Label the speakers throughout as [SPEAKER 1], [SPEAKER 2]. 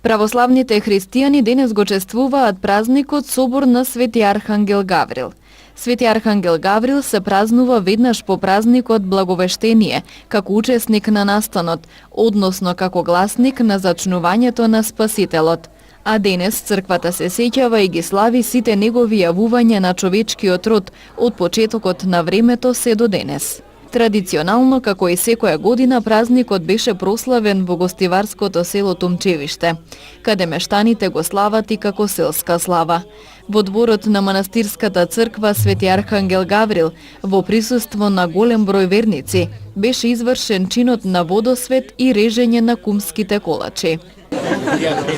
[SPEAKER 1] Православните христијани денес го чествуваат празникот Собор на Свети Архангел Гаврил. Свети Архангел Гаврил се празнува веднаш по празникот Благовештение, како учесник на настанот, односно како гласник на зачнувањето на Спасителот. А денес црквата се сеќава и ги слави сите негови јавувања на човечкиот род од почетокот на времето се до денес. Традиционално, како и секоја година, празникот беше прославен во гостиварското село Тумчевиште, каде мештаните го слават и како селска слава. Во дворот на манастирската црква Свети Архангел Гаврил, во присуство на голем број верници, беше извршен чинот на водосвет и режење на кумските колачи.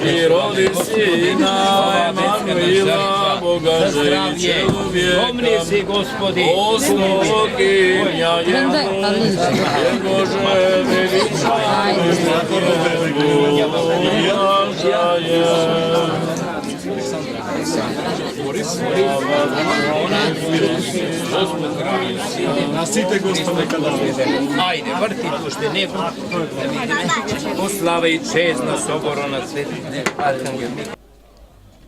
[SPEAKER 2] И роди сина Емануила, Бога живи човека, помни си, Господи, ослугиня Боже,
[SPEAKER 3] На сите Господи када.
[SPEAKER 2] Ајде, врти уште небо, да видиме. Слава и чест на соборо на Свети Архангел.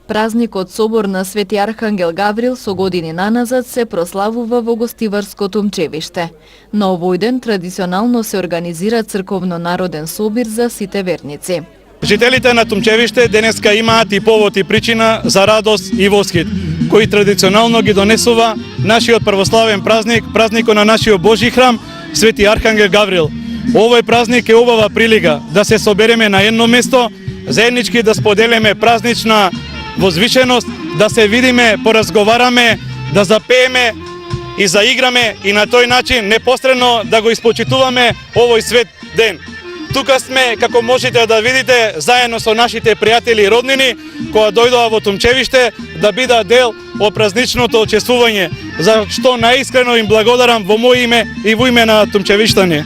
[SPEAKER 1] Празникот Собор на Свети Архангел Гаврил со години наназад се прославува во гостиварско Тумчевиште. На овој ден традиционално се организира црковно-народен собир за сите верници.
[SPEAKER 3] Жителите на Тумчевиште денеска имаат и повод и причина за радост и восхит, кој традиционално ги донесува нашиот православен празник, празникот на нашиот Божи храм, Свети Архангел Гаврил. Овој празник е убава прилика да се собереме на едно место, заеднички да споделиме празнична возвишеност, да се видиме, поразговараме, да запееме и заиграме и на тој начин непосредно да го испочитуваме овој свет ден. Тука сме, како можете да видите, заедно со нашите пријатели и роднини, кои дојдоа во Тумчевиште да бидат дел од празничното чествување, за што наискрено им благодарам во моје име и во име на тумчевиштани.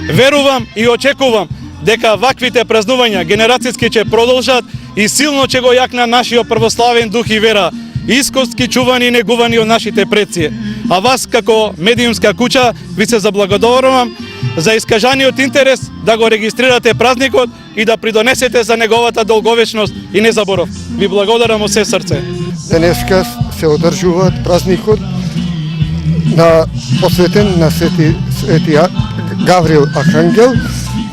[SPEAKER 3] Верувам и очекувам дека ваквите празнувања генерацијски ќе продолжат и силно ќе го јакна нашиот православен дух и вера, искоски чувани и негувани од нашите предци. А вас како медиумска куќа ви се заблагодарувам за искажаниот интерес да го регистрирате празникот и да придонесете за неговата долговечност и незаборов. Ви благодарам од се срце.
[SPEAKER 4] Денеска се одржува празникот посветен на Свети Гаврил Архангел.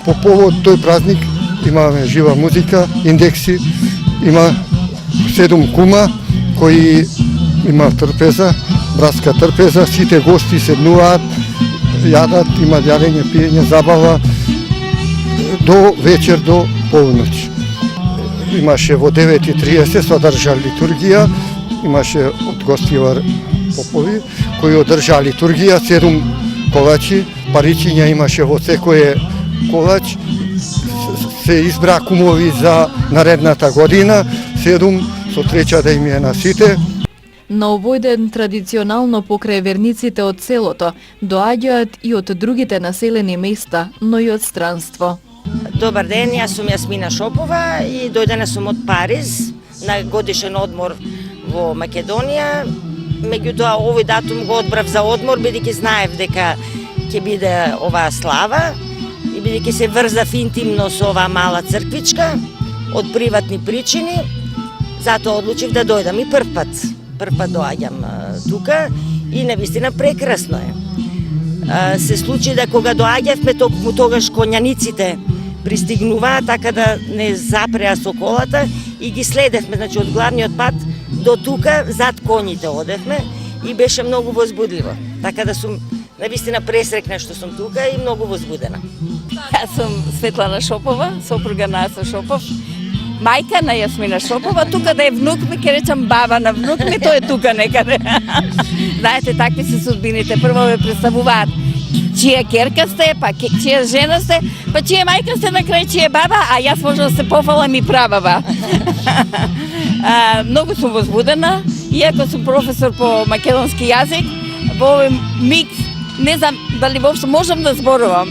[SPEAKER 4] По повод тој празник имаме жива музика, индекси, има 7 кума кои има трпеза, братска трпеза, сите гости седнуваат, јадат, има јадење, пиење, забава до вечер, до полноќ. Имаше во 9:30 се одржа литургија, имаше од гостивар попови кои одржаа литургија, 7 колачи, паричиња имаше во секој колач, се избра кумови за наредната година, 7 со треча да им е на сите.
[SPEAKER 1] На овој ден традиционално покрај верниците од селото доаѓаат и од другите населени места, но и од странство.
[SPEAKER 5] Добар ден, јас сум Јасмина Шопова и дојдена сум од Париз на годишен одмор во Македонија. Меѓутоа овој датум го одбрав за одмор, бидејќи знаев дека ќе биде оваа слава и бидејќи се врзав интимно со оваа мала црквичка од приватни причини, затоа одлучив да дојдам и прв пат доаѓам тука и навистина прекрасно е. Се случи да кога доаѓавме токму тогаш коњаниците пристигнуваа, така да не запреа со колата и ги следевме, значи од главниот пат до тука, зад коњите одевме и беше многу возбудливо. Така да сум навистина пресрекна што сум тука и многу возбудена.
[SPEAKER 6] Јас сум Светлана Шопова, сопруга на Аса Шопов, мајка на Јасмина Шопова, тука да е внук ми, ќе речам баба на внук ми, тој е тука некаде. Знаете, такви се судбините. Прво ме представуваат чија керка сте, па чија жена сте, па чија мајка сте, на крај чија баба, а јас можам да се пофалам и прабаба. Многу сум возбудена, иако сум професор по македонски јазик, во овој миг не знам дали воопшто можам да зборувам.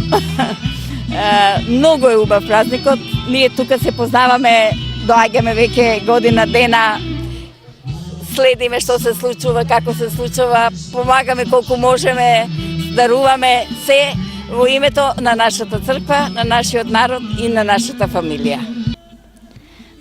[SPEAKER 6] Многу е убав празникот, ние тука се познаваме, доаѓаме веќе година дена, следиме што се случува, како се случува, помагаме колку можеме, даруваме се во името на нашата црква, на нашиот народ и на нашата фамилија.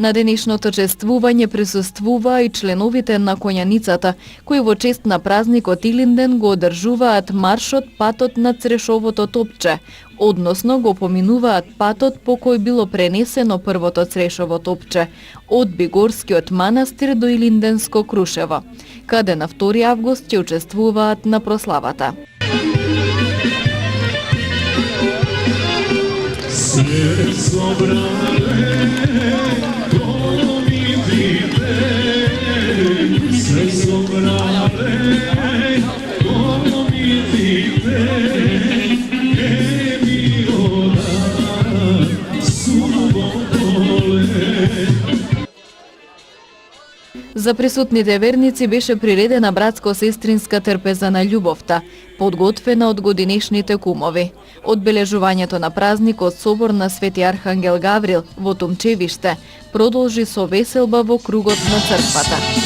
[SPEAKER 1] На денешното чествување присуствуваа и членовите на Коњаницата, кои во чест на празникот Илинден го одржуваат маршот патот на Црешовото топче, односно го поминуваат патот по кој било пренесено првото Црешово топче, од Бигорскиот манастир до Илинденско Крушево, каде на 2 август ќе учествуваат на прославата. За присутните верници беше приредена братско-сестринска трпеза на љубовта, подготвена од годинешните кумови. Одбележувањето на празникот собор на Свети Архангел Гаврил во Тумчевиште продолжи со веселба во кругот на црквата.